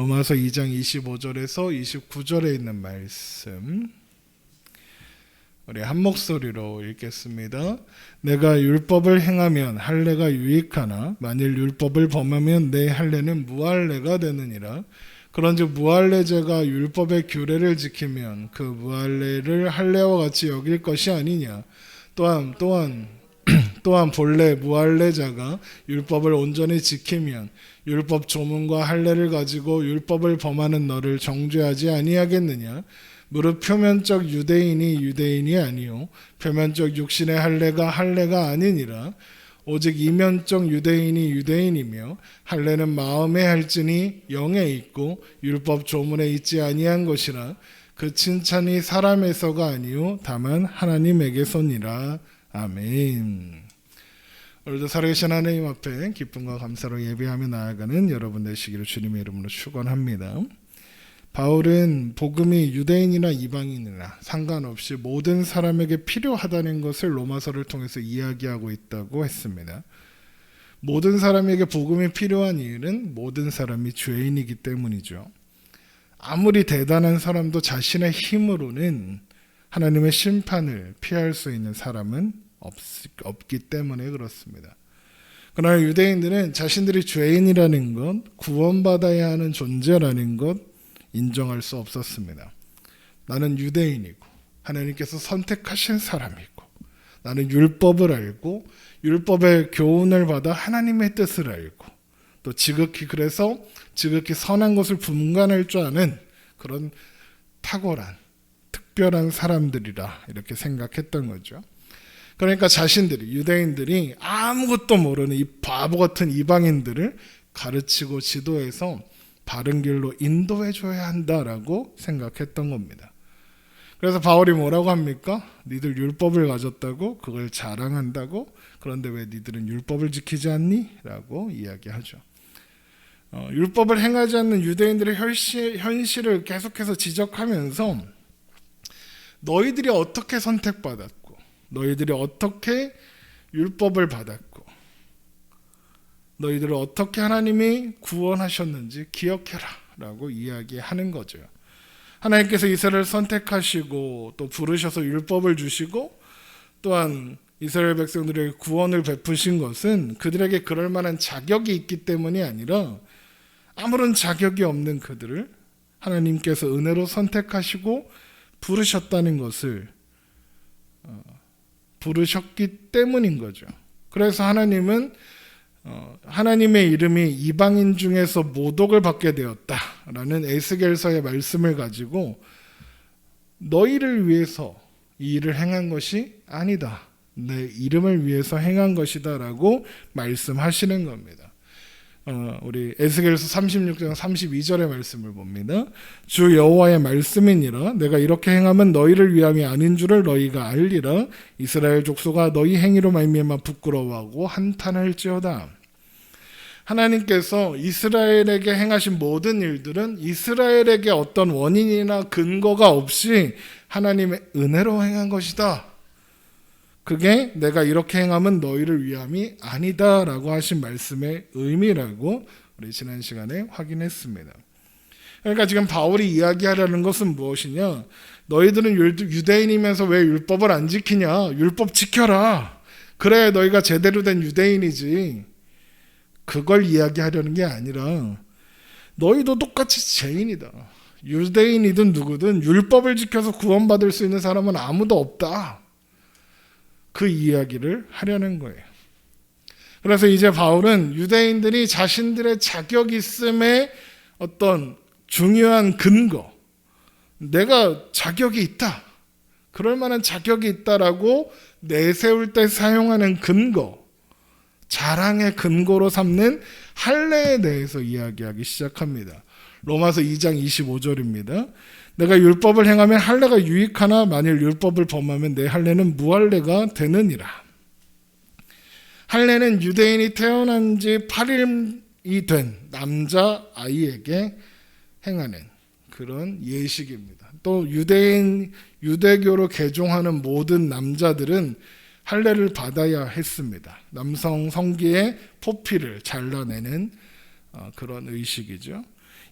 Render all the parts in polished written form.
로마서 2장 25절에서 29절에 있는 말씀 우리 한 목소리로 읽겠습니다. 내가 율법을 행하면 할례가 유익하나 만일 율법을 범하면 내 할례는 무할례가 되느니라. 그런즉 무할례자가 율법의 규례를 지키면 그 무할례를 할례와 같이 여길 것이 아니냐. 또한 본래 무할례자가 율법을 온전히 지키면 율법 조문과 할례를 가지고 율법을 범하는 너를 정죄하지 아니하겠느냐. 무릇 표면적 유대인이 아니요 표면적 육신의 할례가 아니니라. 오직 이면적 유대인이며 할례는 마음에 할지니 영에 있고 율법 조문에 있지 아니한 것이라. 그 칭찬이 사람에서가 아니요 다만 하나님에게서니라. 아멘. 오늘도 살아계신 하나님 앞에 기쁨과 감사로 예배하며 나아가는 여러분 되시기를 주님의 이름으로 축원합니다. 바울은 복음이 유대인이나 이방인이나 상관없이 모든 사람에게 필요하다는 것을 로마서를 통해서 이야기하고 있다고 했습니다. 모든 사람에게 복음이 필요한 이유는 모든 사람이 죄인이기 때문이죠. 아무리 대단한 사람도 자신의 힘으로는 하나님의 심판을 피할 수 있는 사람은 없기 때문에 그렇습니다. 그러나 유대인들은 자신들이 죄인이라는 것, 구원받아야 하는 존재라는 것 인정할 수 없었습니다. 나는 유대인이고 하나님께서 선택하신 사람이고 나는 율법을 알고 율법의 교훈을 받아 하나님의 뜻을 알고 또 지극히 선한 것을 분간할 줄 아는 그런 탁월한 특별한 사람들이라 이렇게 생각했던 거죠. 그러니까 유대인들이 아무것도 모르는 이 바보 같은 이방인들을 가르치고 지도해서 바른 길로 인도해 줘야 한다라고 생각했던 겁니다. 그래서 바울이 뭐라고 합니까? 니들 율법을 가졌다고 그걸 자랑한다고 그런데 왜 니들은 율법을 지키지 않니? 라고 이야기하죠. 율법을 행하지 않는 유대인들의 현실을 계속해서 지적하면서 너희들이 어떻게 선택받았고 너희들이 어떻게 율법을 받았고 너희들을 어떻게 하나님이 구원하셨는지 기억해라 라고 이야기하는 거죠. 하나님께서 이스라엘을 선택하시고 또 부르셔서 율법을 주시고 또한 이스라엘 백성들에게 구원을 베푸신 것은 그들에게 그럴 만한 자격이 있기 때문이 아니라 아무런 자격이 없는 그들을 하나님께서 은혜로 선택하시고 부르셨다는 것을 부르셨기 때문인 거죠. 그래서 하나님은 하나님의 이름이 이방인 중에서 모독을 받게 되었다라는 에스겔서의 말씀을 가지고 너희를 위해서 이 일을 행한 것이 아니다. 내 이름을 위해서 행한 것이다 라고 말씀하시는 겁니다. 우리 에스겔서 36장 32절의 말씀을 봅니다. 주 여호와의 말씀이니라. 내가 이렇게 행하면 너희를 위함이 아닌 줄을 너희가 알리라. 이스라엘 족속아 너희 행위로 말미암아 부끄러워하고 한탄할지어다. 하나님께서 이스라엘에게 행하신 모든 일들은 이스라엘에게 어떤 원인이나 근거가 없이 하나님의 은혜로 행한 것이다. 그게 내가 이렇게 행하면 너희를 위함이 아니다 라고 하신 말씀의 의미라고 우리 지난 시간에 확인했습니다. 그러니까 지금 바울이 이야기하려는 것은 무엇이냐? 너희들은 유대인이면서 왜 율법을 안 지키냐? 율법 지켜라. 그래 너희가 제대로 된 유대인이지. 그걸 이야기하려는 게 아니라 너희도 똑같이 죄인이다. 유대인이든 누구든 율법을 지켜서 구원받을 수 있는 사람은 아무도 없다. 그 이야기를 하려는 거예요. 그래서 이제 바울은 유대인들이 자신들의 자격 있음의 어떤 중요한 근거, 내가 자격이 있다, 그럴 만한 자격이 있다라고 내세울 때 사용하는 근거, 자랑의 근거로 삼는 할례에 대해서 이야기하기 시작합니다. 로마서 2장 25절입니다. 내가 율법을 행하면 할례가 유익하나 만일 율법을 범하면 내 할례는 무할례가 되느니라. 할례는 유대인이 태어난 지 8일이 된 남자아이에게 행하는 그런 예식입니다. 또 유대교로 개종하는 모든 남자들은 할례를 받아야 했습니다. 남성 성기의 포피를 잘라내는 그런 의식이죠.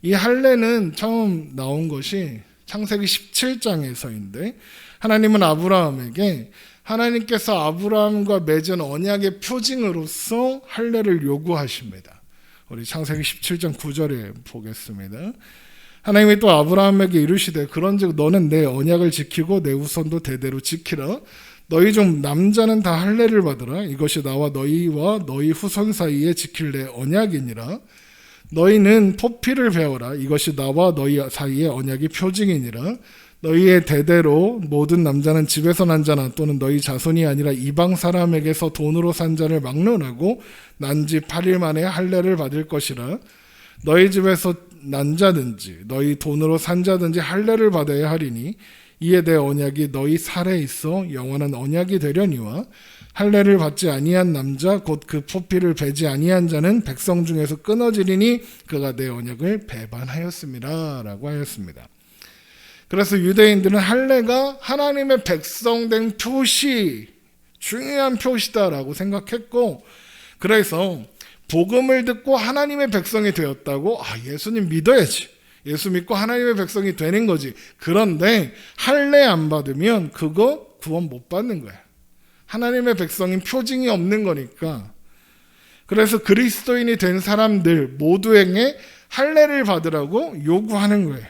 이 할례는 처음 나온 것이 창세기 17장에서인데 하나님은 아브라함에게 하나님께서 아브라함과 맺은 언약의 표징으로서 할례를 요구하십니다. 우리 창세기 17장 9절에 보겠습니다. 하나님이 또 아브라함에게 이르시되 그런즉 너는 내 언약을 지키고 내 후손도 대대로 지키라. 너희 중 남자는 다 할례를 받으라. 이것이 나와 너희와 너희 후손 사이에 지킬 내 언약이니라. 너희는 포피를 배워라. 이것이 나와 너희 사이의 언약이 표징이니라. 너희의 대대로 모든 남자는 집에서 난 자나 또는 너희 자손이 아니라 이방 사람에게서 돈으로 산 자를 막론하고 난 지 8일 만에 할례를 받을 것이라. 너희 집에서 난 자든지 너희 돈으로 산 자든지 할례를 받아야 하리니 이에 내 언약이 너희 살에 있어 영원한 언약이 되려니와 할례를 받지 아니한 남자 곧 그 포피를 베지 아니한 자는 백성 중에서 끊어지리니 그가 내 언약을 배반하였습니다 라고 하였습니다. 그래서 유대인들은 할례가 하나님의 백성된 표시, 중요한 표시다라고 생각했고, 그래서 복음을 듣고 하나님의 백성이 되었다고, 예수님 믿어야지. 예수 믿고 하나님의 백성이 되는 거지. 그런데 할례 안 받으면 그거 구원 못 받는 거야. 하나님의 백성인 표징이 없는 거니까. 그래서 그리스도인이 된 사람들 모두에게 할례를 받으라고 요구하는 거예요.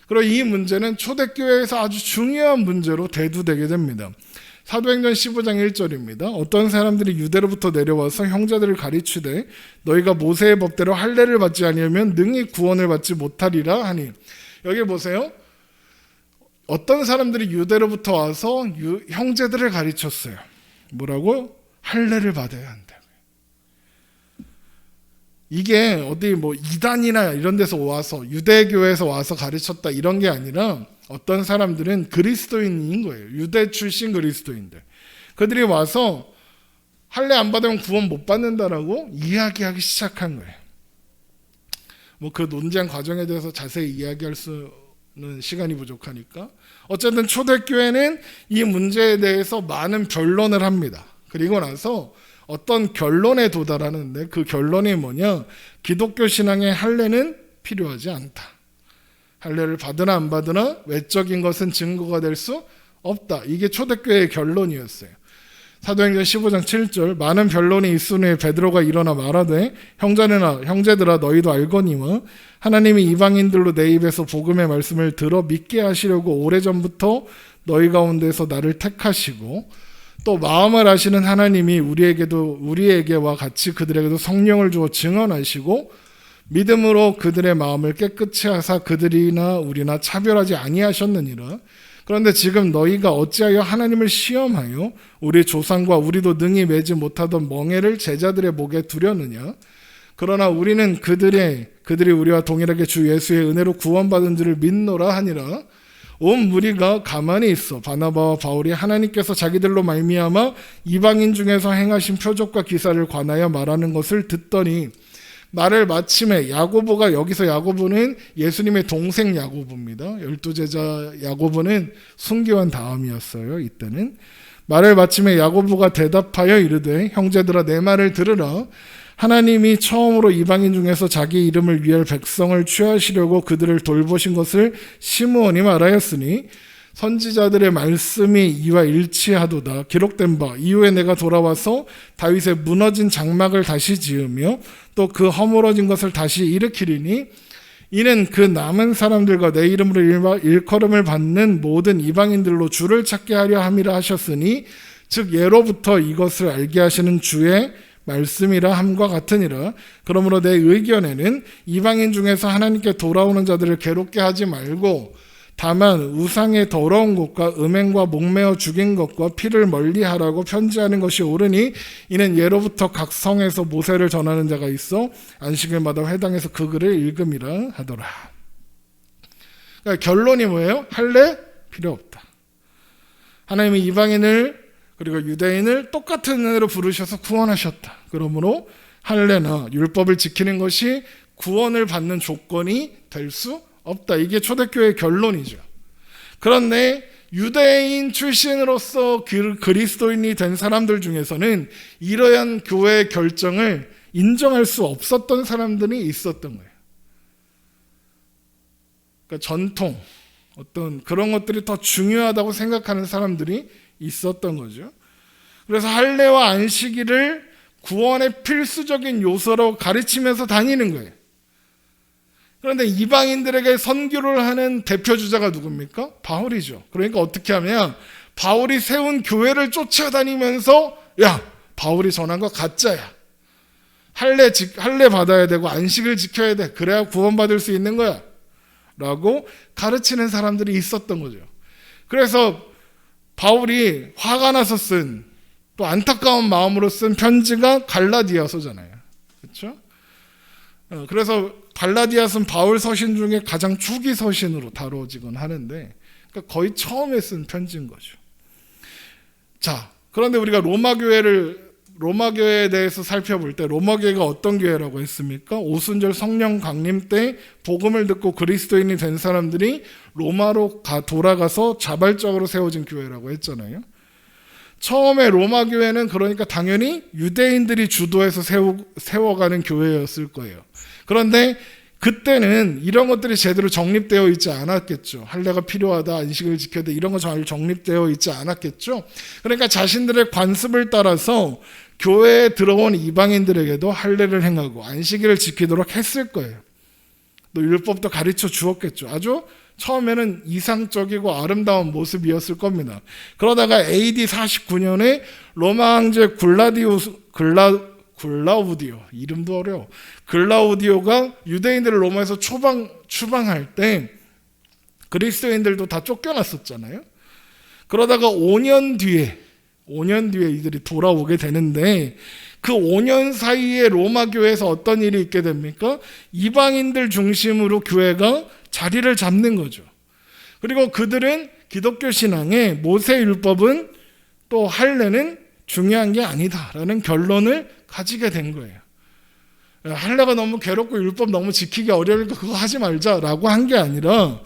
그리고 이 문제는 초대교회에서 아주 중요한 문제로 대두되게 됩니다. 사도행전 15장 1절입니다. 어떤 사람들이 유대로부터 내려와서 형제들을 가르치되 너희가 모세의 법대로 할례를 받지 아니하면 능히 구원을 받지 못하리라 하니, 여기 보세요. 어떤 사람들이 유대로부터 와서 형제들을 가르쳤어요. 뭐라고? 할례를 받아야 한다. 이게 어디 이단이나 이런 데서 와서 유대교에서 와서 가르쳤다 이런 게 아니라 어떤 사람들은 그리스도인인 거예요. 유대 출신 그리스도인들. 그들이 와서 할례 안 받으면 구원 못 받는다라고 이야기하기 시작한 거예요. 그 논쟁 과정에 대해서 자세히 이야기할 수는 시간이 부족하니까 어쨌든 초대교회는 이 문제에 대해서 많은 변론을 합니다. 그리고 나서 어떤 결론에 도달하는데 그 결론이 뭐냐? 기독교 신앙의 할례는 필요하지 않다. 할례를 받으나 안 받으나 외적인 것은 증거가 될 수 없다. 이게 초대교회의 결론이었어요. 사도행전 15장 7절 많은 변론이 있으니 베드로가 일어나 말하되 형제들아 너희도 알거니와 하나님이 이방인들로 내 입에서 복음의 말씀을 들어 믿게 하시려고 오래전부터 너희 가운데서 나를 택하시고 또 마음을 아시는 하나님이 우리에게와 같이 그들에게도 성령을 주어 증언하시고 믿음으로 그들의 마음을 깨끗이 하사 그들이나 우리나 차별하지 아니하셨느니라. 그런데 지금 너희가 어찌하여 하나님을 시험하여 우리 조상과 우리도 능히 매지 못하던 멍에를 제자들의 목에 두려느냐. 그러나 우리는 그들이 우리와 동일하게 주 예수의 은혜로 구원받은 줄을 믿노라 하니라. 온 무리가 가만히 있어 바나바와 바울이 하나님께서 자기들로 말미암아 이방인 중에서 행하신 표적과 기사를 관하여 말하는 것을 듣더니 말을 마침에 야고보가, 여기서 야고보는 예수님의 동생 야고보입니다. 12제자 야고보는 순교한 다음이었어요. 이때는 말을 마침에 야고보가 대답하여 이르되 형제들아 내 말을 들으라. 하나님이 처음으로 이방인 중에서 자기 이름을 위할 백성을 취하시려고 그들을 돌보신 것을 시므온이 말하였으니 선지자들의 말씀이 이와 일치하도다. 기록된 바 이후에 내가 돌아와서 다윗의 무너진 장막을 다시 지으며 또 그 허물어진 것을 다시 일으키리니 이는 그 남은 사람들과 내 이름으로 일컬음을 받는 모든 이방인들로 주를 찾게 하려 함이라 하셨으니 즉 예로부터 이것을 알게 하시는 주의 말씀이라 함과 같으니라. 그러므로 내 의견에는 이방인 중에서 하나님께 돌아오는 자들을 괴롭게 하지 말고 다만 우상의 더러운 것과 음행과 목매어 죽인 것과 피를 멀리하라고 편지하는 것이 옳으니 이는 예로부터 각 성에서 모세를 전하는 자가 있어 안식일마다 회당에서 그 글을 읽음이라 하더라. 그러니까 결론이 뭐예요? 할례 필요 없다. 하나님이 이방인을 그리고 유대인을 똑같은 은혜로 부르셔서 구원하셨다. 그러므로 할례나 율법을 지키는 것이 구원을 받는 조건이 될 수 없다. 이게 초대교회의 결론이죠. 그런데 유대인 출신으로서 그리스도인이 된 사람들 중에서는 이러한 교회의 결정을 인정할 수 없었던 사람들이 있었던 거예요. 그러니까 전통, 어떤 그런 것들이 더 중요하다고 생각하는 사람들이 있었던 거죠. 그래서 할례와 안식일을 구원의 필수적인 요소로 가르치면서 다니는 거예요. 그런데 이방인들에게 선교를 하는 대표 주자가 누굽니까? 바울이죠. 그러니까 어떻게 하면 바울이 세운 교회를 쫓아다니면서 야, 바울이 전한 거 가짜야. 할례 받아야 되고 안식을 지켜야 돼. 그래야 구원받을 수 있는 거야. 라고 가르치는 사람들이 있었던 거죠. 그래서 바울이 화가 나서 쓴, 또 안타까운 마음으로 쓴 편지가 갈라디아서잖아요. 그렇죠? 그래서 갈라디아서는 바울 서신 중에 가장 초기 서신으로 다뤄지곤 하는데, 그러니까 거의 처음에 쓴 편지인 거죠. 자, 그런데 우리가 로마 교회에 대해서 살펴볼 때 로마 교회가 어떤 교회라고 했습니까? 오순절 성령 강림 때 복음을 듣고 그리스도인이 된 사람들이 로마로 돌아가서 자발적으로 세워진 교회라고 했잖아요. 처음에 로마 교회는 그러니까 당연히 유대인들이 주도해서 세워가는 교회였을 거예요. 그런데 그때는 이런 것들이 제대로 정립되어 있지 않았겠죠. 할례가 필요하다, 안식을 지켜야 돼, 이런 거 잘 정립되어 있지 않았겠죠. 그러니까 자신들의 관습을 따라서 교회에 들어온 이방인들에게도 할례를 행하고 안식일을 지키도록 했을 거예요. 또 율법도 가르쳐 주었겠죠. 아주 처음에는 이상적이고 아름다운 모습이었을 겁니다. 그러다가 AD 49년에 로마 황제 글라우디오, 이름도 어려워. 글라우디오가 유대인들을 로마에서 추방할 때 그리스도인들도 다 쫓겨났었잖아요. 그러다가 5년 뒤에 이들이 돌아오게 되는데 그 5년 사이에 로마 교회에서 어떤 일이 있게 됩니까? 이방인들 중심으로 교회가 자리를 잡는 거죠. 그리고 그들은 기독교 신앙에 모세 율법은 또 할례는 중요한 게 아니다라는 결론을 가지게 된 거예요. 할례가 너무 괴롭고 율법 너무 지키기 어려우니까 그거 하지 말자라고 한 게 아니라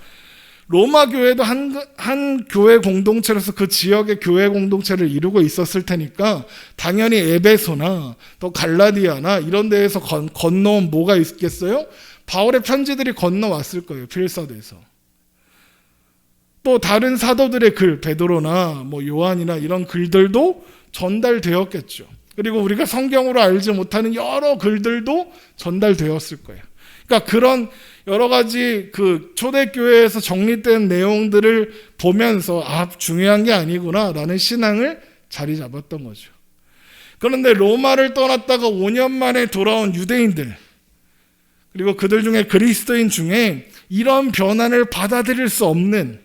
로마 교회도 한 교회 공동체로서 그 지역의 교회 공동체를 이루고 있었을 테니까 당연히 에베소나 또 갈라디아나 이런 데에서 건너온 뭐가 있겠어요? 바울의 편지들이 건너왔을 거예요. 필사도에서. 또 다른 사도들의 글, 베드로나 뭐 요한이나 이런 글들도 전달되었겠죠. 그리고 우리가 성경으로 알지 못하는 여러 글들도 전달되었을 거예요. 그러니까 그런 여러 가지 그 초대교회에서 정립된 내용들을 보면서 중요한 게 아니구나라는 신앙을 자리 잡았던 거죠. 그런데 로마를 떠났다가 5년 만에 돌아온 유대인들, 그리고 그들 중에 그리스도인 중에 이런 변화를 받아들일 수 없는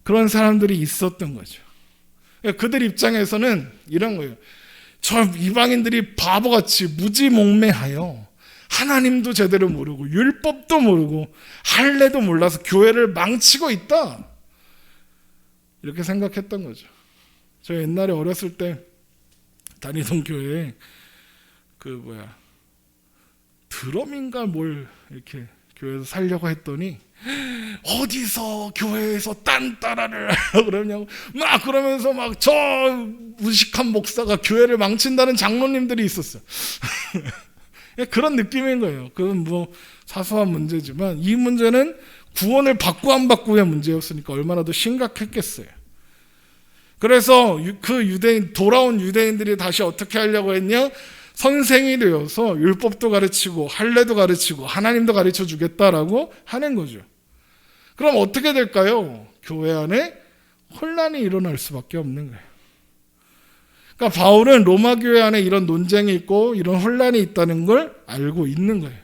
그런 사람들이 있었던 거죠. 그들 입장에서는 이런 거예요. 저 이방인들이 바보같이 무지몽매하여 하나님도 제대로 모르고 율법도 모르고 할례도 몰라서 교회를 망치고 있다. 이렇게 생각했던 거죠. 저 옛날에 어렸을 때 다니던 교회에 드럼인가 뭘 이렇게 교회에서 살려고 했더니 어디서 교회에서 딴따라를 그러냐고 막 그러면서 막 저 무식한 목사가 교회를 망친다는 장로님들이 있었어요. 그런 느낌인 거예요. 그건 뭐 사소한 문제지만 이 문제는 구원을 받고 안 받고의 문제였으니까 얼마나 더 심각했겠어요. 그래서 돌아온 유대인들이 다시 어떻게 하려고 했냐? 선생이 되어서 율법도 가르치고 할례도 가르치고 하나님도 가르쳐 주겠다라고 하는 거죠. 그럼 어떻게 될까요? 교회 안에 혼란이 일어날 수밖에 없는 거예요. 그러니까 바울은 로마 교회 안에 이런 논쟁이 있고 이런 혼란이 있다는 걸 알고 있는 거예요.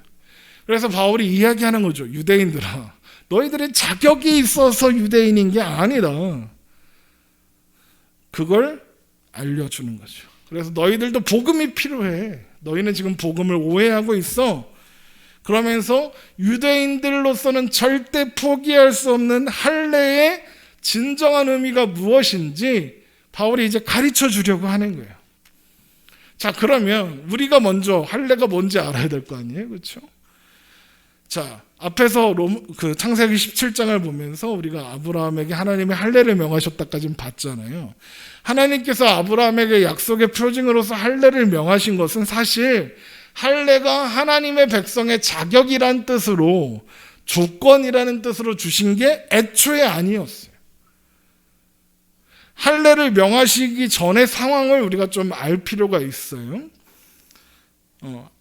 그래서 바울이 이야기하는 거죠. 유대인들아, 너희들은 자격이 있어서 유대인인 게 아니다. 그걸 알려주는 거죠. 그래서 너희들도 복음이 필요해. 너희는 지금 복음을 오해하고 있어. 그러면서 유대인들로서는 절대 포기할 수 없는 할례의 진정한 의미가 무엇인지 바울이 이제 가르쳐 주려고 하는 거예요. 자, 그러면 우리가 먼저 할례가 뭔지 알아야 될 거 아니에요? 그렇죠? 자, 앞에서 창세기 17장을 보면서 우리가 아브라함에게 하나님이 할례를 명하셨다까지는 봤잖아요. 하나님께서 아브라함에게 약속의 표징으로서 할례를 명하신 것은 사실 할례가 하나님의 백성의 자격이란 뜻으로 조건이라는 뜻으로 주신 게 애초에 아니었어요. 할례를 명하시기 전의 상황을 우리가 좀 알 필요가 있어요.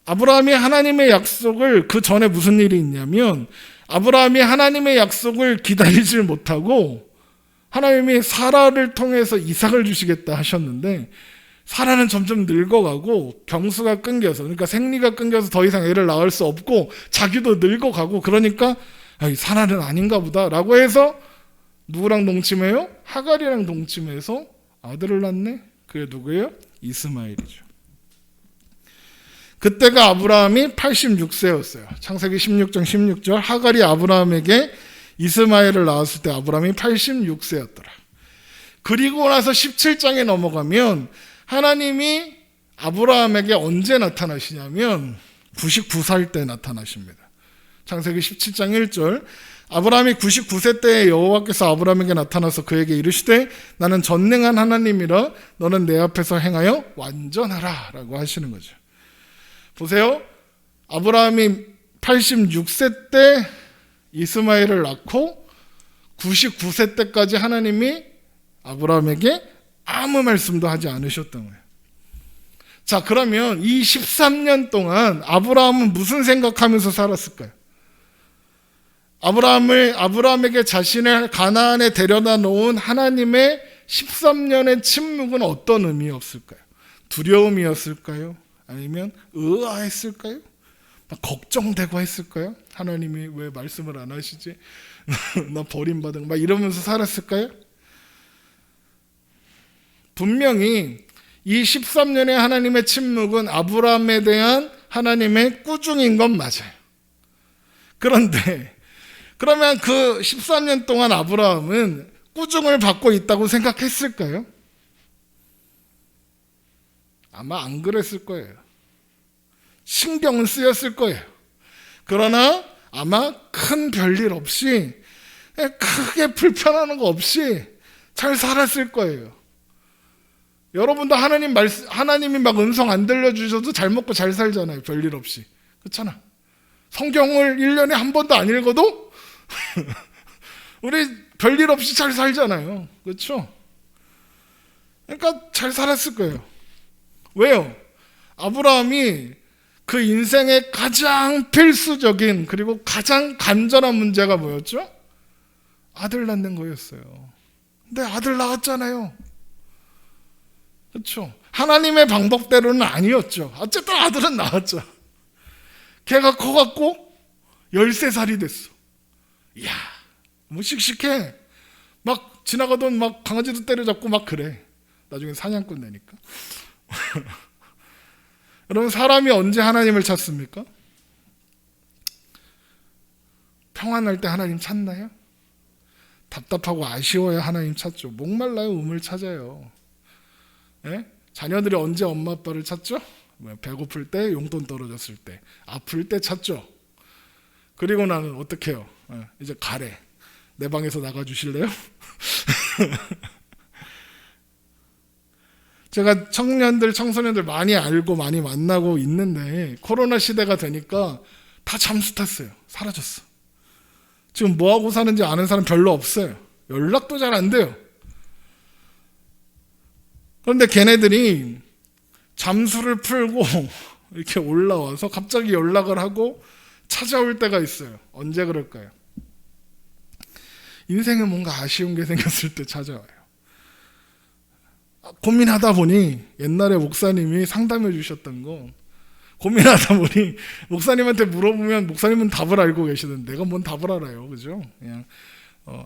아브라함이 하나님의 약속을, 그 전에 무슨 일이 있냐면 아브라함이 하나님의 약속을 기다리질 못하고 하나님이 사라를 통해서 이삭을 주시겠다 하셨는데 사라는 점점 늙어가고 병수가 끊겨서, 그러니까 생리가 끊겨서 더 이상 애를 낳을 수 없고 자기도 늙어가고, 그러니까 사라는 아닌가 보다 라고 해서 누구랑 동침해요? 하갈이랑 동침해서 아들을 낳네. 그게 누구예요? 이스마엘이죠. 그때가 아브라함이 86세였어요. 창세기 16장 16절, 하갈이 아브라함에게 이스마엘을 낳았을 때 아브라함이 86세였더라. 그리고 나서 17장에 넘어가면 하나님이 아브라함에게 언제 나타나시냐면 99살 때 나타나십니다. 창세기 17장 1절, 아브라함이 99세 때에 여호와께서 아브라함에게 나타나서 그에게 이르시되 나는 전능한 하나님이라 너는 내 앞에서 행하여 완전하라 라고 하시는 거죠. 보세요. 아브라함이 86세 때 이스마엘을 낳고 99세 때까지 하나님이 아브라함에게 아무 말씀도 하지 않으셨던 거예요. 자, 그러면 이 13년 동안 아브라함은 무슨 생각하면서 살았을까요? 아브라함에게 자신을 가나안에 데려다 놓은 하나님의 13년의 침묵은 어떤 의미였을까요? 두려움이었을까요? 아니면 의아했을까요? 막 걱정되고 했을까요? 하나님이 왜 말씀을 안 하시지? 나 버림받은 막 이러면서 살았을까요? 분명히 이 13년의 하나님의 침묵은 아브라함에 대한 하나님의 꾸중인 건 맞아요. 그런데 그러면 그 13년 동안 아브라함은 꾸중을 받고 있다고 생각했을까요? 아마 안 그랬을 거예요. 신경은 쓰였을 거예요. 그러나 아마 큰 별일 없이, 크게 불편하는 거 없이 잘 살았을 거예요. 여러분도 하나님이 막 음성 안 들려주셔도 잘 먹고 잘 살잖아요. 별일 없이. 그렇잖아. 성경을 1년에 한 번도 안 읽어도 우리 별일 없이 잘 살잖아요. 그렇죠? 그러니까 잘 살았을 거예요. 왜요? 아브라함이 그 인생의 가장 필수적인 그리고 가장 간절한 문제가 뭐였죠? 아들 낳는 거였어요. 근데 아들 낳았잖아요. 그렇죠? 하나님의 방법대로는 아니었죠. 어쨌든 아들은 낳았죠. 걔가 커갖고 13살이 됐어. 이야, 뭐 씩씩해. 막 지나가던 막 강아지도 때려잡고 막 그래. 나중에 사냥꾼 되니까. 여러분, 사람이 언제 하나님을 찾습니까? 평안할 때 하나님 찾나요? 답답하고 아쉬워야 하나님 찾죠. 목말라요, 우물 찾아요. 예? 자녀들이 언제 엄마 아빠를 찾죠? 배고플 때, 용돈 떨어졌을 때, 아플 때 찾죠. 그리고 나는 어떻게 해요? 이제 가래. 내 방에서 나가주실래요? 제가 청소년들 많이 알고 많이 만나고 있는데 코로나 시대가 되니까 다 잠수 탔어요. 사라졌어. 지금 뭐하고 사는지 아는 사람 별로 없어요. 연락도 잘 안 돼요. 그런데 걔네들이 잠수를 풀고 이렇게 올라와서 갑자기 연락을 하고 찾아올 때가 있어요. 언제 그럴까요? 인생에 뭔가 아쉬운 게 생겼을 때 찾아와요. 고민하다 보니 옛날에 목사님이 상담해 주셨던 거, 고민하다 보니 목사님한테 물어보면 목사님은 답을 알고 계시던데 내가 뭔 답을 알아요. 그죠? 그냥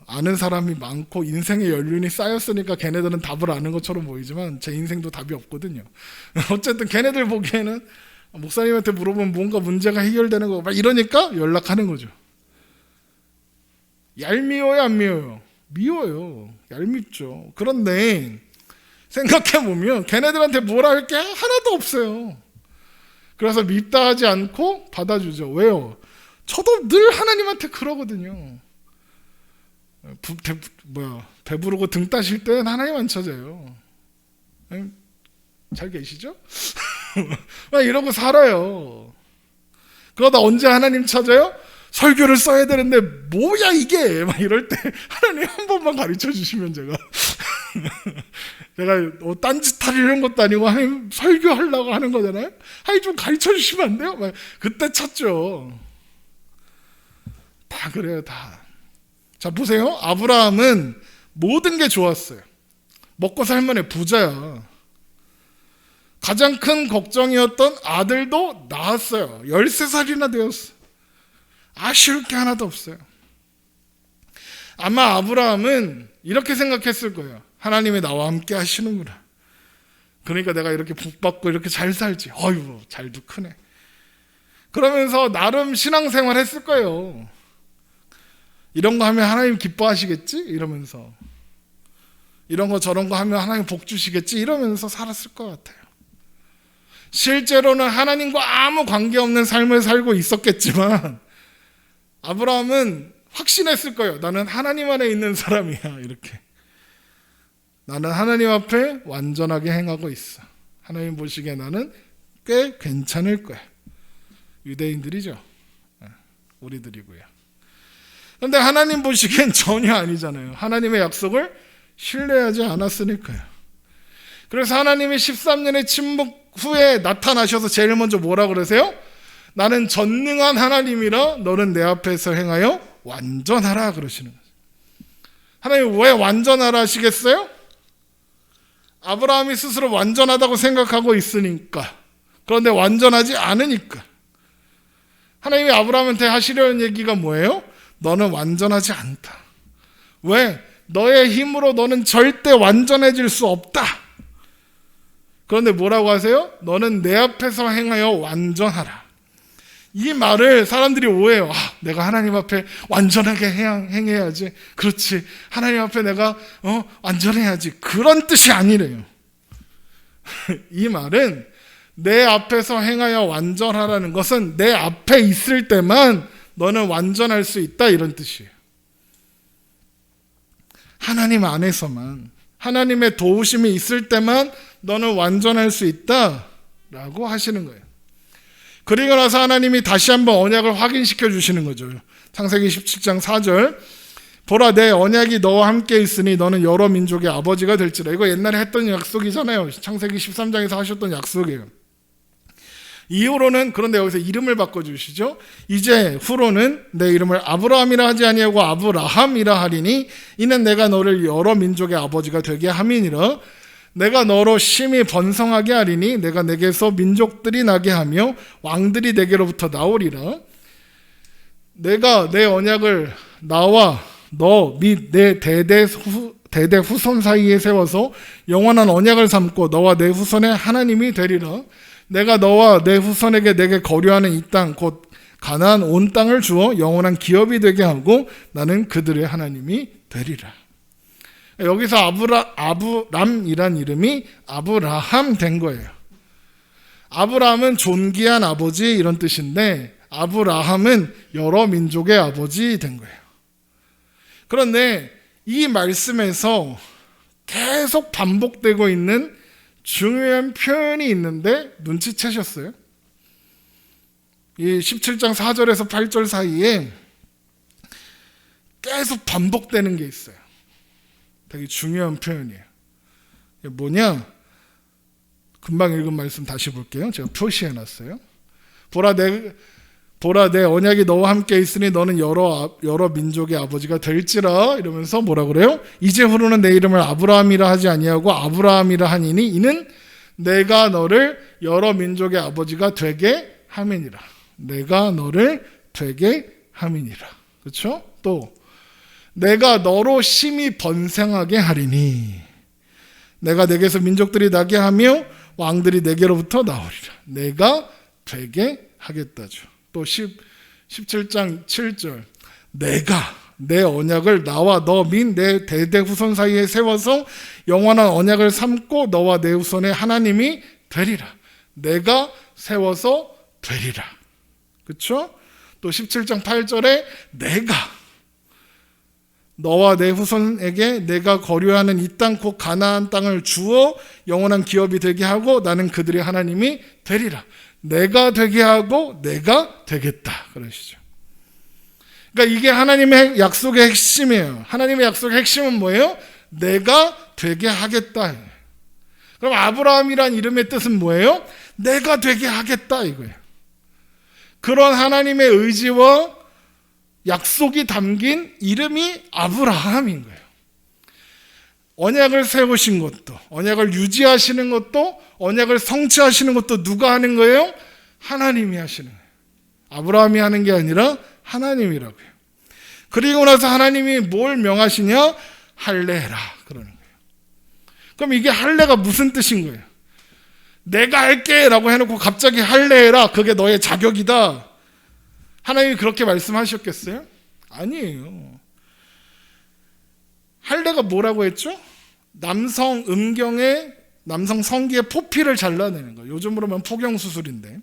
아는 사람이 많고 인생의 연륜이 쌓였으니까 걔네들은 답을 아는 것처럼 보이지만 제 인생도 답이 없거든요. 어쨌든 걔네들 보기에는 목사님한테 물어보면 뭔가 문제가 해결되는 거 막 이러니까 연락하는 거죠. 얄미워요, 안 미워요? 미워요. 얄밉죠. 그런데 생각해보면 걔네들한테 뭐라 할 게 하나도 없어요. 그래서 밉다 하지 않고 받아주죠. 왜요? 저도 늘 하나님한테 그러거든요. 배부르고 등 따실 때는 하나님 안 찾아요. 잘 계시죠? 막 이러고 살아요. 그러다 언제 하나님 찾아요? 설교를 써야 되는데 뭐야 이게 막 이럴 때 하나님 한 번만 가르쳐 주시면 제가 딴짓할 이런 것도 아니고 하나님 설교하려고 하는 거잖아요. 하나님 좀 가르쳐 주시면 안 돼요? 막 그때 찾죠. 다 그래요, 다. 자, 보세요. 아브라함은 모든 게 좋았어요. 먹고 살만해, 부자야. 가장 큰 걱정이었던 아들도 낳았어요. 13살이나 되었어요. 아쉬울 게 하나도 없어요. 아마 아브라함은 이렇게 생각했을 거예요. 하나님이 나와 함께 하시는구나. 그러니까 내가 이렇게 복받고 이렇게 잘 살지. 어휴, 잘도 크네. 그러면서 나름 신앙생활 했을 거예요. 이런 거 하면 하나님 기뻐하시겠지? 이러면서. 이런 거 저런 거 하면 하나님 복 주시겠지? 이러면서 살았을 것 같아요. 실제로는 하나님과 아무 관계없는 삶을 살고 있었겠지만 아브라함은 확신했을 거예요. 나는 하나님 안에 있는 사람이야. 이렇게. 나는 하나님 앞에 완전하게 행하고 있어. 하나님 보시기에 나는 꽤 괜찮을 거야. 유대인들이죠. 우리들이고요. 그런데 하나님 보시기엔 전혀 아니잖아요. 하나님의 약속을 신뢰하지 않았으니까요. 그래서 하나님이 13년의 침묵 후에 나타나셔서 제일 먼저 뭐라 그러세요? 나는 전능한 하나님이라 너는 내 앞에서 행하여 완전하라 그러시는 거예요. 하나님 왜 완전하라 하시겠어요? 아브라함이 스스로 완전하다고 생각하고 있으니까. 그런데 완전하지 않으니까. 하나님이 아브라함한테 하시려는 얘기가 뭐예요? 너는 완전하지 않다. 왜? 너의 힘으로 너는 절대 완전해질 수 없다. 그런데 뭐라고 하세요? 너는 내 앞에서 행하여 완전하라. 이 말을 사람들이 오해해요. 내가 하나님 앞에 완전하게 행해야지. 그렇지. 하나님 앞에 내가 완전해야지. 그런 뜻이 아니래요. 이 말은 내 앞에서 행하여 완전하라는 것은 내 앞에 있을 때만 너는 완전할 수 있다 이런 뜻이에요. 하나님 안에서만, 하나님의 도우심이 있을 때만 너는 완전할 수 있다라고 하시는 거예요. 그리고 나서 하나님이 다시 한번 언약을 확인시켜 주시는 거죠. 창세기 17장 4절 보라 내 언약이 너와 함께 있으니 너는 여러 민족의 아버지가 될지라. 이거 옛날에 했던 약속이잖아요. 창세기 13장에서 하셨던 약속이에요. 이후로는 그런데 여기서 이름을 바꿔주시죠. 이제 후로는 내 이름을 아브라함이라 하지 아니하고 아브라함이라 하리니 이는 내가 너를 여러 민족의 아버지가 되게 함이니라. 내가 너로 심히 번성하게 하리니 내가 내게서 민족들이 나게 하며 왕들이 내게로부터 나오리라. 내가 내 언약을 나와 너 및 내 대대 후손 사이에 세워서 영원한 언약을 삼고 너와 내 후손의 하나님이 되리라. 내가 너와 내 후손에게 내게 거류하는 이 땅 곧 가나안 온 땅을 주어 영원한 기업이 되게 하고 나는 그들의 하나님이 되리라. 여기서 아브람이란 이름이 아브라함 된 거예요. 아브라함은 존귀한 아버지 이런 뜻인데 아브라함은 여러 민족의 아버지 된 거예요. 그런데 이 말씀에서 계속 반복되고 있는 중요한 표현이 있는데 눈치채셨어요? 이 17장 4절에서 8절 사이에 계속 반복되는 게 있어요. 되게 중요한 표현이에요. 이게 뭐냐? 금방 읽은 말씀 다시 볼게요. 제가 표시해놨어요. 보라 내 언약이 너와 함께 있으니 너는 여러 민족의 아버지가 될지라. 이러면서 뭐라 그래요? 이제 후로는 내 이름을 아브라함이라 하지 아니하고 아브라함이라 하니니 이는 내가 너를 여러 민족의 아버지가 되게 함이니라. 내가 너를 되게 함이니라. 그렇죠? 또 내가 너로 심히 번성하게 하리니 내가 내게서 민족들이 나게 하며 왕들이 내게로부터 나오리라. 내가 되게 하겠다죠. 또 17장 7절 내가 내 언약을 나와 너 및 내 대대 후손 사이에 세워서 영원한 언약을 삼고 너와 내 후손의 하나님이 되리라. 내가 세워서 되리라. 그렇죠? 또 17장 8절에 내가 너와 내 후손에게 내가 거류하는 이 땅 곧 가나안 땅을 주어 영원한 기업이 되게 하고 나는 그들의 하나님이 되리라. 내가 되게 하고 내가 되겠다 그러시죠. 그러니까 이게 하나님의 약속의 핵심이에요. 하나님의 약속의 핵심은 뭐예요? 내가 되게 하겠다. 그럼 아브라함이란 이름의 뜻은 뭐예요? 내가 되게 하겠다 이거예요. 그런 하나님의 의지와 약속이 담긴 이름이 아브라함인 거예요. 언약을 세우신 것도, 언약을 유지하시는 것도, 언약을 성취하시는 것도 누가 하는 거예요? 하나님이 하시는 거예요. 아브라함이 하는 게 아니라 하나님이라고요. 그리고 나서 하나님이 뭘 명하시냐? 할례해라 그러는 거예요. 그럼 이게 할례가 무슨 뜻인 거예요? 내가 할게 라고 해놓고 갑자기 할례해라, 그게 너의 자격이다, 하나님이 그렇게 말씀하셨겠어요? 아니에요. 할례가 뭐라고 했죠? 남성 음경의, 남성 성기의 포피를 잘라내는 거예요. 요즘으로 하면 포경수술인데,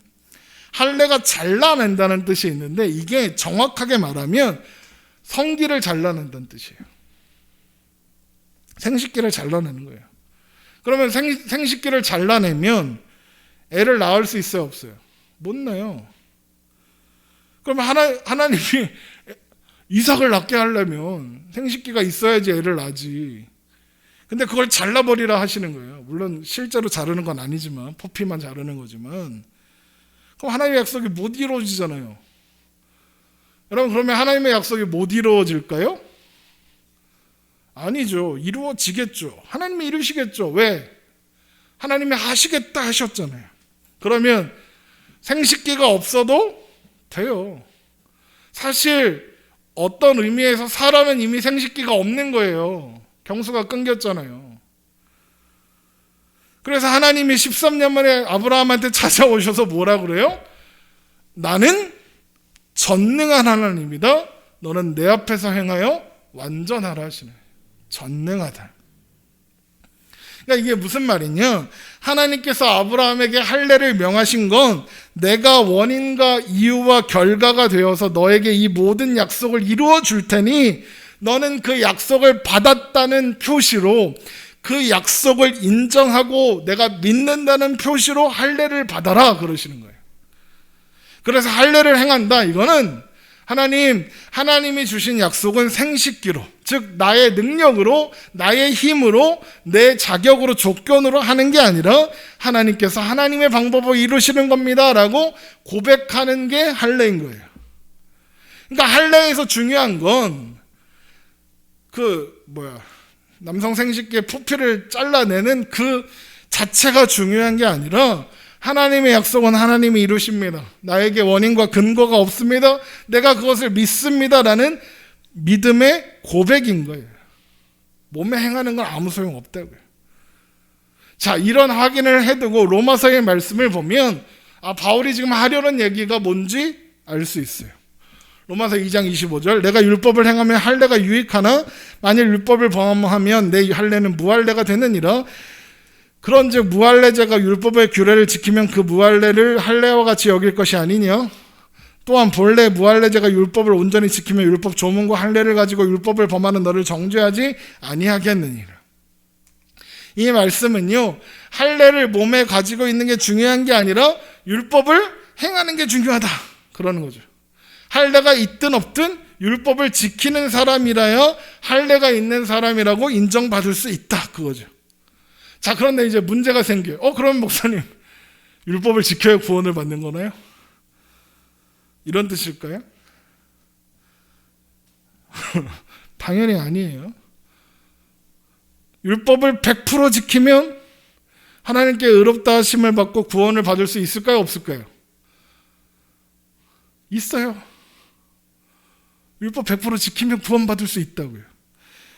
할례가 잘라낸다는 뜻이 있는데 이게 정확하게 말하면 성기를 잘라낸다는 뜻이에요. 생식기를 잘라내는 거예요. 그러면 생식기를 잘라내면 애를 낳을 수 있어요, 없어요? 못 낳아요. 그러면 하나님이 이삭을 낳게 하려면 생식기가 있어야지 애를 낳지. 근데 그걸 잘라버리라 하시는 거예요. 물론 실제로 자르는 건 아니지만, 포피만 자르는 거지만. 그럼 하나님의 약속이 못 이루어지잖아요. 여러분, 그러면 하나님의 약속이 못 이루어질까요? 아니죠. 이루어지겠죠. 하나님이 이루시겠죠. 왜? 하나님이 하시겠다 하셨잖아요. 그러면 생식기가 없어도 돼요. 사실 어떤 의미에서 사람은 이미 생식기가 없는 거예요. 경수가 끊겼잖아요. 그래서 하나님이 13년 만에 아브라함한테 찾아오셔서 뭐라 그래요? 나는 전능한 하나님이다. 너는 내 앞에서 행하여 완전하라 하시네. 전능하다. 그러니까 이게 무슨 말이냐? 하나님께서 아브라함에게 할례를 명하신 건 내가 원인과 이유와 결과가 되어서 너에게 이 모든 약속을 이루어 줄 테니 너는 그 약속을 받았다는 표시로, 그 약속을 인정하고 내가 믿는다는 표시로 할례를 받아라 그러시는 거예요. 그래서 할례를 행한다. 이거는 하나님이 주신 약속은 생식기로, 즉 나의 능력으로, 나의 힘으로, 내 자격으로, 조건으로 하는 게 아니라 하나님께서 하나님의 방법으로 이루시는 겁니다 라고 고백하는 게 할례인 거예요. 그러니까 할례에서 중요한 건 남성 생식기의 포피를 잘라내는 그 자체가 중요한 게 아니라 하나님의 약속은 하나님이 이루십니다. 나에게 원인과 근거가 없습니다. 내가 그것을 믿습니다라는 믿음의 고백인 거예요. 몸에 행하는 건 아무 소용 없다고요. 자, 이런 확인을 해두고 로마서의 말씀을 보면 바울이 지금 하려는 얘기가 뭔지 알 수 있어요. 로마서 2장 25절, 내가 율법을 행하면 할례가 유익하나 만일 율법을 범하면 내 할례는 무할례가 되느니라. 그런즉 무할례자가 율법의 규례를 지키면 그 무할례를 할례와 같이 여길 것이 아니냐. 또한 본래 무할례자가 율법을 온전히 지키면 율법 조문과 할례를 가지고 율법을 범하는 너를 정죄하지 아니하겠느니라. 이 말씀은요, 할례를 몸에 가지고 있는 게 중요한 게 아니라 율법을 행하는 게 중요하다 그러는 거죠. 할례가 있든 없든 율법을 지키는 사람이라야 할례가 있는 사람이라고 인정받을 수 있다 그거죠. 자, 그런데 이제 문제가 생겨요. 그럼 목사님, 율법을 지켜야 구원을 받는 거나요? 이런 뜻일까요? 당연히 아니에요. 율법을 100% 지키면 하나님께 의롭다 하심을 받고 구원을 받을 수 있을까요? 없을까요? 있어요. 율법 100% 지키면 구원받을 수 있다고요.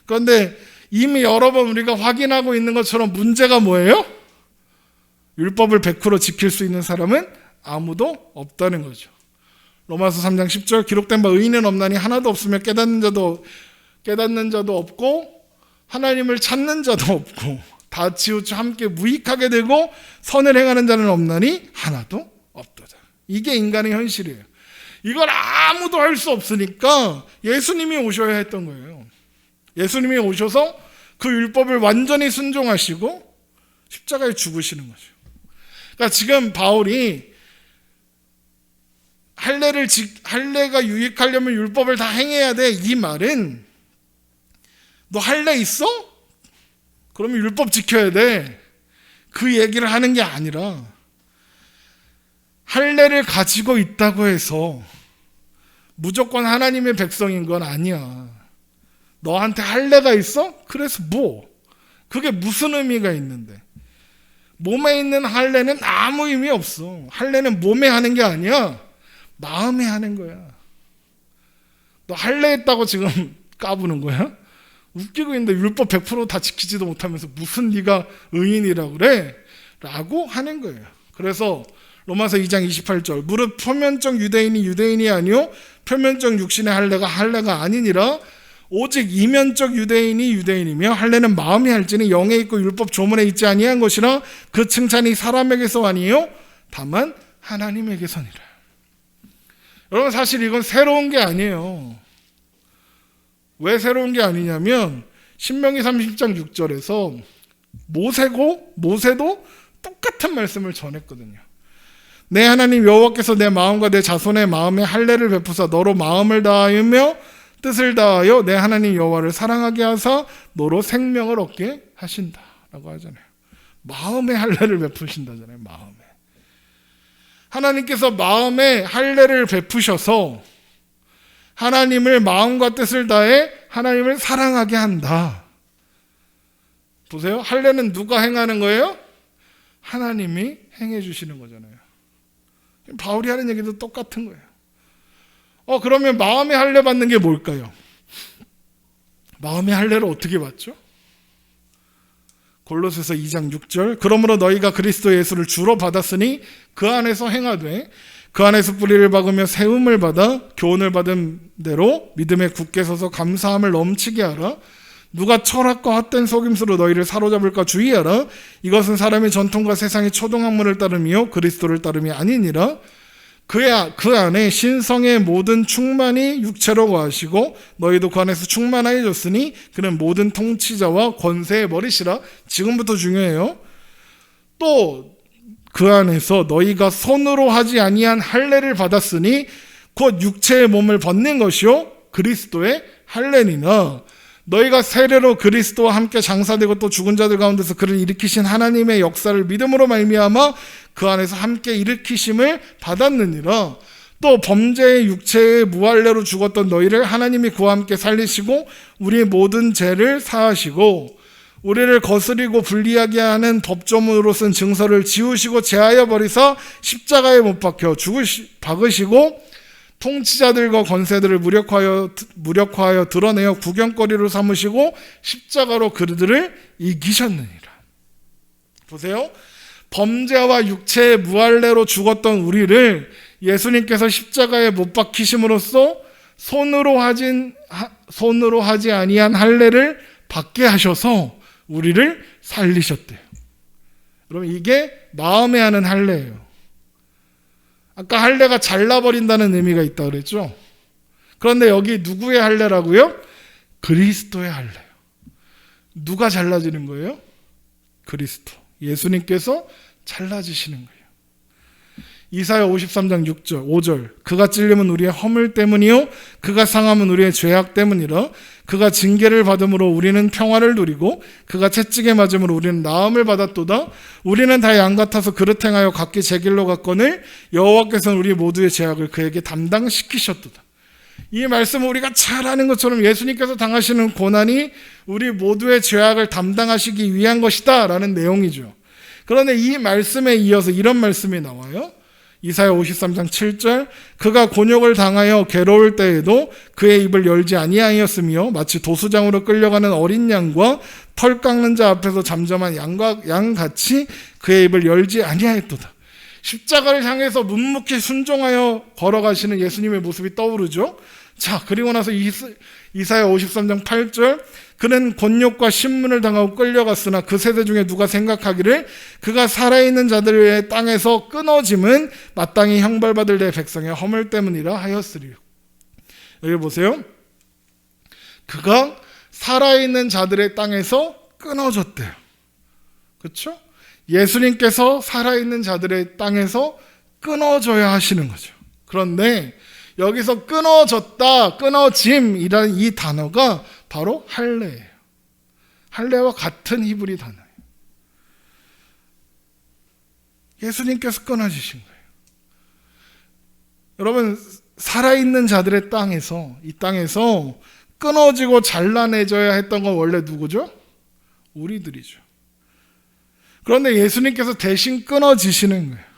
그런데 이미 여러 번 우리가 확인하고 있는 것처럼 문제가 뭐예요? 율법을 100% 지킬 수 있는 사람은 아무도 없다는 거죠. 로마서 3장 10절, 기록된 바 의인은 없나니 하나도 없으며 깨닫는 자도 없고 하나님을 찾는 자도 없고 다 치우쳐 함께 무익하게 되고 선을 행하는 자는 없나니 하나도 없도다. 이게 인간의 현실이에요. 이걸 아무도 할 수 없으니까 예수님이 오셔야 했던 거예요. 예수님이 오셔서 그 율법을 완전히 순종하시고 십자가에 죽으시는 거죠. 그러니까 지금 바울이 할례가 유익하려면 율법을 다 행해야 돼. 이 말은 너 할례 있어? 그러면 율법 지켜야 돼. 그 얘기를 하는 게 아니라 할례를 가지고 있다고 해서 무조건 하나님의 백성인 건 아니야. 너한테 할례가 있어? 그래서 뭐? 그게 무슨 의미가 있는데? 몸에 있는 할례는 아무 의미 없어. 할례는 몸에 하는 게 아니야. 마음에 하는 거야. 너 할례 했다고 지금 까부는 거야? 웃기고 있는데 율법 100% 다 지키지도 못하면서 무슨 네가 의인이라고 그래? 라고 하는 거예요. 그래서 로마서 2장 28절 무릇 표면적 유대인이 유대인이 아니요 표면적 육신의 할례가 아니니라 오직 이면적 유대인이 유대인이며 할례는 마음이 할지니 영에 있고 율법 조문에 있지 아니한 것이라 그 칭찬이 사람에게서 아니요 다만 하나님에게서니라. 여러분 사실 이건 새로운 게 아니에요. 왜 새로운 게 아니냐면 신명기 30장 6절에서 모세도 똑같은 말씀을 전했거든요. 내 하나님 여호와께서 내 마음과 내 자손의 마음에 할례를 베푸사 너로 마음을 다하며 뜻을 다하여 내 하나님 여호와를 사랑하게 하사 너로 생명을 얻게 하신다라고 하잖아요. 마음에 할례를 베푸신다잖아요. 마음에. 하나님께서 마음에 할례를 베푸셔서 하나님을 마음과 뜻을 다해 하나님을 사랑하게 한다. 보세요. 할례는 누가 행하는 거예요? 하나님이 행해 주시는 거잖아요. 바울이 하는 얘기도 똑같은 거예요. 그러면 마음의 할례 받는 게 뭘까요? 마음의 할례를 어떻게 받죠? 골로새서 2장 6절 그러므로 너희가 그리스도 예수를 주로 받았으니 그 안에서 행하되 그 안에서 뿌리를 박으며 세움을 받아 교훈을 받은 대로 믿음에 굳게 서서 감사함을 넘치게 하라. 누가 철학과 헛된 속임수로 너희를 사로잡을까 주의하라. 이것은 사람의 전통과 세상의 초등학문을 따름이요 그리스도를 따름이 아니니라. 그 안에 신성의 모든 충만이 육체로 거하시고 너희도 그 안에서 충만하여졌으니 그는 모든 통치자와 권세의 머리시라. 지금부터 중요해요. 또 그 안에서 너희가 손으로 하지 아니한 할례를 받았으니 곧 육체의 몸을 벗는 것이요 그리스도의 할례니나 너희가 세례로 그리스도와 함께 장사되고 또 죽은 자들 가운데서 그를 일으키신 하나님의 역사를 믿음으로 말미암아 그 안에서 함께 일으키심을 받았느니라. 또 범죄의 육체의 무할례로 죽었던 너희를 하나님이 그와 함께 살리시고 우리의 모든 죄를 사하시고 우리를 거스리고 불리하게 하는 법조문으로 쓴 증서를 지우시고 제하여 버리사 십자가에 못 박으시고 통치자들과 권세들을 무력화하여 드러내어 구경거리로 삼으시고 십자가로 그들을 이기셨느니라. 보세요. 범죄와 육체의 무할례로 죽었던 우리를 예수님께서 십자가에 못 박히심으로써 손으로 하지 아니한 할례를 받게 하셔서 우리를 살리셨대요. 여러분 이게 마음에 하는 할례예요. 아까 할례가 잘라버린다는 의미가 있다 그랬죠. 그런데 여기 누구의 할례라고요? 그리스도의 할례요. 누가 잘라지는 거예요? 그리스도. 예수님께서 잘라지시는 거예요. 이사야 53장 6절 5절 그가 찔림은 우리의 허물 때문이요 그가 상함은 우리의 죄악 때문이라. 그가 징계를 받음으로 우리는 평화를 누리고 그가 채찍에 맞음으로 우리는 나음을 받았도다. 우리는 다 양 같아서 그릇 행하여 각기 제 길로 갔거늘 여호와께서는 우리 모두의 죄악을 그에게 담당시키셨도다. 이 말씀은 우리가 잘 아는 것처럼 예수님께서 당하시는 고난이 우리 모두의 죄악을 담당하시기 위한 것이다 라는 내용이죠. 그런데 이 말씀에 이어서 이런 말씀이 나와요. 이사야 53장 7절 그가 곤욕을 당하여 괴로울 때에도 그의 입을 열지 아니하였으며 마치 도수장으로 끌려가는 어린 양과 털 깎는 자 앞에서 잠잠한 양같이 그의 입을 열지 아니하였도다. 십자가를 향해서 묵묵히 순종하여 걸어가시는 예수님의 모습이 떠오르죠. 자, 그리고 나서 이사야 53장 8절 그는 곤욕과 신문을 당하고 끌려갔으나 그 세대 중에 누가 생각하기를 그가 살아있는 자들의 땅에서 끊어짐은 마땅히 형벌받을 내 백성의 허물 때문이라 하였으리요. 여기 보세요. 그가 살아있는 자들의 땅에서 끊어졌대요. 그렇죠? 예수님께서 살아있는 자들의 땅에서 끊어져야 하시는 거죠. 그런데 여기서 끊어졌다, 끊어짐이라는 이 단어가 바로 할례예요. 할례와 같은 히브리 단어예요. 예수님께서 끊어지신 거예요. 여러분, 살아있는 자들의 땅에서, 이 땅에서 끊어지고 잘라내져야 했던 건 원래 누구죠? 우리들이죠. 그런데 예수님께서 대신 끊어지시는 거예요.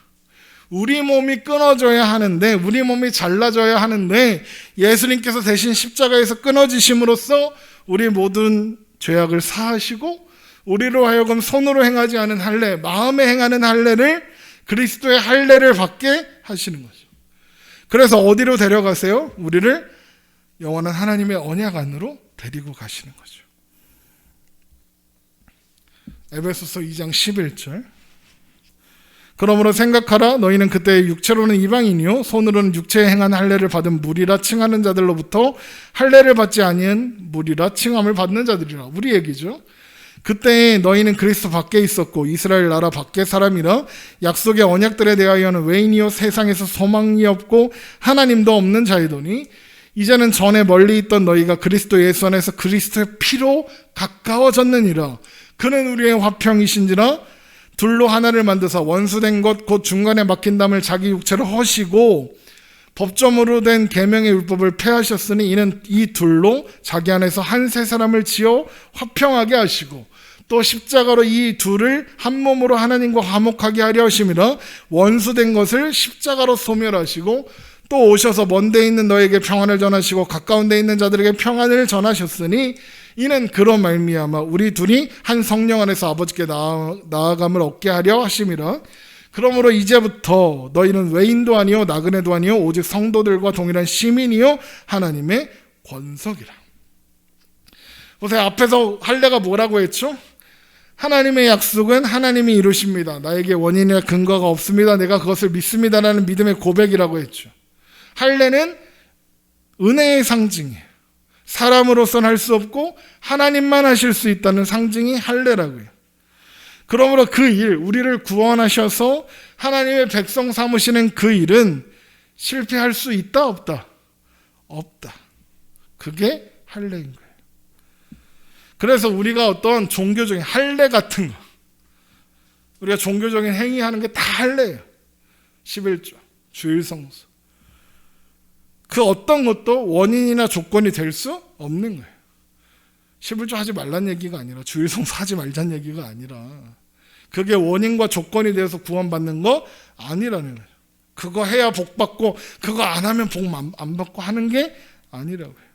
우리 몸이 끊어져야 하는데, 우리 몸이 잘라져야 하는데, 예수님께서 대신 십자가에서 끊어지심으로써 우리 모든 죄악을 사하시고, 우리로 하여금 손으로 행하지 않은 할례, 마음에 행하는 할례를, 그리스도의 할례를 받게 하시는 거죠. 그래서 어디로 데려가세요? 우리를 영원한 하나님의 언약 안으로 데리고 가시는 거죠. 에베소서 2장 11절. 그러므로 생각하라. 너희는 그때 육체로는 이방인이요 손으로는 육체에 행한 할례를 받은 무리라 칭하는 자들로부터 할례를 받지 아니한 무리라 칭함을 받는 자들이라. 우리 얘기죠. 그때 너희는 그리스도 밖에 있었고 이스라엘 나라 밖의 사람이라 약속의 언약들에 대하여는 외인이요 세상에서 소망이 없고 하나님도 없는 자이더니 이제는 전에 멀리 있던 너희가 그리스도 예수 안에서 그리스도의 피로 가까워졌느니라. 그는 우리의 화평이신지라 둘로 하나를 만드사 원수된 것 곧 중간에 막힌 담을 자기 육체로 허시고 법점으로 된 계명의 율법을 폐하셨으니 이는 이 둘로 자기 안에서 한 세 사람을 지어 화평하게 하시고 또 십자가로 이 둘을 한 몸으로 하나님과 화목하게 하려 하심이라. 원수된 것을 십자가로 소멸하시고 또 오셔서 먼 데 있는 너에게 평안을 전하시고 가까운 데 있는 자들에게 평안을 전하셨으니 이는 그로 말미암아 우리 둘이 한 성령 안에서 아버지께 나아감을 얻게 하려 하심이라. 그러므로 이제부터 너희는 외인도 아니요 나그네도 아니요 오직 성도들과 동일한 시민이요 하나님의 권석이라. 보세요. 앞에서 할례가 뭐라고 했죠? 하나님의 약속은 하나님이 이루십니다. 나에게 원인이나 근거가 없습니다. 내가 그것을 믿습니다라는 믿음의 고백이라고 했죠. 할례는 은혜의 상징이에요. 사람으로서는 할 수 없고 하나님만 하실 수 있다는 상징이 할례라고요. 그러므로 그 일, 우리를 구원하셔서 하나님의 백성 삼으시는 그 일은 실패할 수 있다, 없다? 없다. 그게 할례인 거예요. 그래서 우리가 어떤 종교적인 할례 같은 거, 우리가 종교적인 행위하는 게 다 할례예요. 11조, 주일성수. 그 어떤 것도 원인이나 조건이 될 수 없는 거예요. 11조 하지 말란 얘기가 아니라 주일성수 하지 말자는 얘기가 아니라 그게 원인과 조건이 되어서 구원받는 거 아니라는 거예요. 그거 해야 복 받고 그거 안 하면 복 안 받고 하는 게 아니라고요.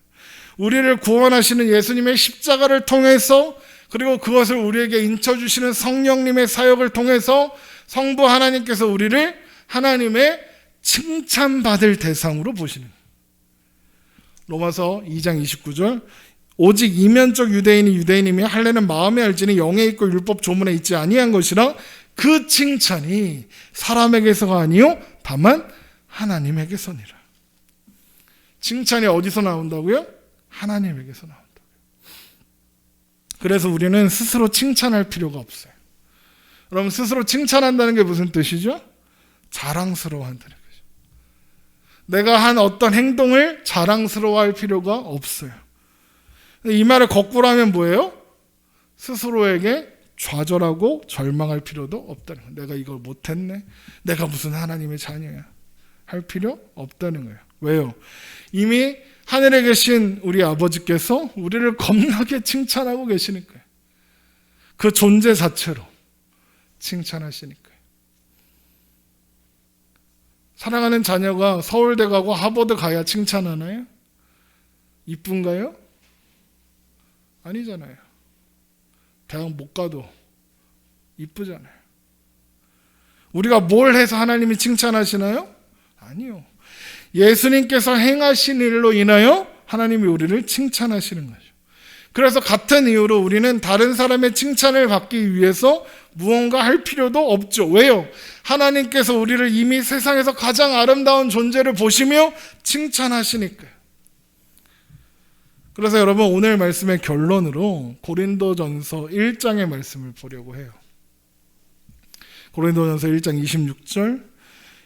우리를 구원하시는 예수님의 십자가를 통해서 그리고 그것을 우리에게 인쳐주시는 성령님의 사역을 통해서 성부 하나님께서 우리를 하나님의 칭찬받을 대상으로 보시는 거예요. 로마서 2장 29절 오직 이면적 유대인이 유대인이며 할례는 마음에 알지니 영에 있고 율법 조문에 있지 아니한 것이라. 그 칭찬이 사람에게서가 아니요 다만 하나님에게서니라. 칭찬이 어디서 나온다고요? 하나님에게서 나온다고요. 그래서 우리는 스스로 칭찬할 필요가 없어요. 여러분, 스스로 칭찬한다는 게 무슨 뜻이죠? 자랑스러워한다는 거죠. 내가 한 어떤 행동을 자랑스러워할 필요가 없어요. 이 말을 거꾸로 하면 뭐예요? 스스로에게 좌절하고 절망할 필요도 없다는 거예요. 내가 이걸 못했네. 내가 무슨 하나님의 자녀야. 할 필요 없다는 거예요. 왜요? 이미 하늘에 계신 우리 아버지께서 우리를 겁나게 칭찬하고 계시는 거예요. 그 존재 자체로 칭찬하시니까요. 사랑하는 자녀가 서울대 가고 하버드 가야 칭찬하나요? 이쁜가요? 아니잖아요. 대학 못 가도 이쁘잖아요. 우리가 뭘 해서 하나님이 칭찬하시나요? 아니요. 예수님께서 행하신 일로 인하여 하나님이 우리를 칭찬하시는 거죠. 그래서 같은 이유로 우리는 다른 사람의 칭찬을 받기 위해서 무언가 할 필요도 없죠. 왜요? 하나님께서 우리를 이미 세상에서 가장 아름다운 존재를 보시며 칭찬하시니까요. 그래서 여러분, 오늘 말씀의 결론으로 고린도전서 1장의 말씀을 보려고 해요. 고린도전서 1장 26절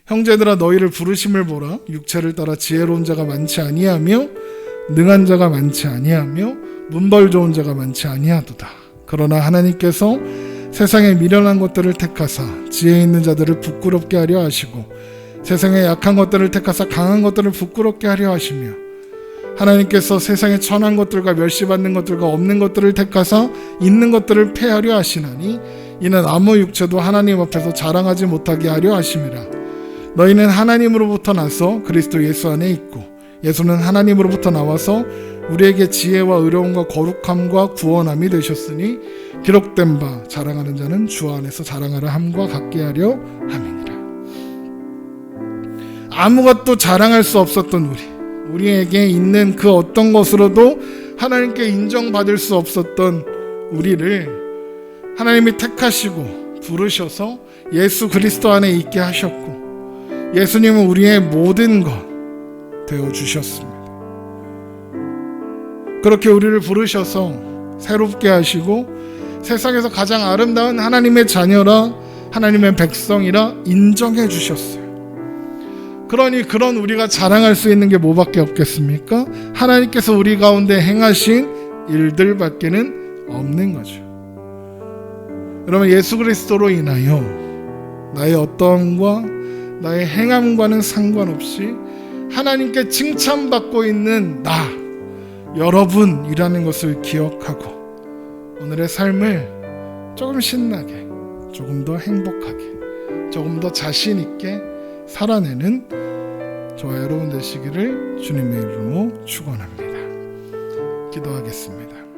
형제들아 너희를 부르심을 보라. 육체를 따라 지혜로운 자가 많지 아니하며 능한 자가 많지 아니하며 문벌 좋은 자가 많지 아니하도다. 그러나 하나님께서 세상의 미련한 것들을 택하사 지혜 있는 자들을 부끄럽게 하려 하시고 세상의 약한 것들을 택하사 강한 것들을 부끄럽게 하려 하시며 하나님께서 세상의 천한 것들과 멸시받는 것들과 없는 것들을 택하사 있는 것들을 폐하려 하시나니 이는 아무 육체도 하나님 앞에서 자랑하지 못하게 하려 하심이라. 너희는 하나님으로부터 나서 그리스도 예수 안에 있고 예수는 하나님으로부터 나와서 우리에게 지혜와 의로움과 거룩함과 구원함이 되셨으니 기록된 바 자랑하는 자는 주 안에서 자랑하라 함과 같게 하려 함이니라. 아무것도 자랑할 수 없었던 우리에게 있는 그 어떤 것으로도 하나님께 인정받을 수 없었던 우리를 하나님이 택하시고 부르셔서 예수 그리스도 안에 있게 하셨고 예수님은 우리의 모든 것 되어주셨습니다. 그렇게 우리를 부르셔서 새롭게 하시고 세상에서 가장 아름다운 하나님의 자녀라 하나님의 백성이라 인정해 주셨어요. 그러니 그런 우리가 자랑할 수 있는 게 뭐밖에 없겠습니까? 하나님께서 우리 가운데 행하신 일들밖에는 없는 거죠. 여러분, 예수 그리스도로 인하여 나의 어떠함과 나의 행함과는 상관없이 하나님께 칭찬받고 있는 나, 여러분이라는 것을 기억하고 오늘의 삶을 조금 신나게, 조금 더 행복하게, 조금 더 자신 있게 살아내는 저와 여러분 되시기를 주님의 이름으로 축원합니다. 기도하겠습니다.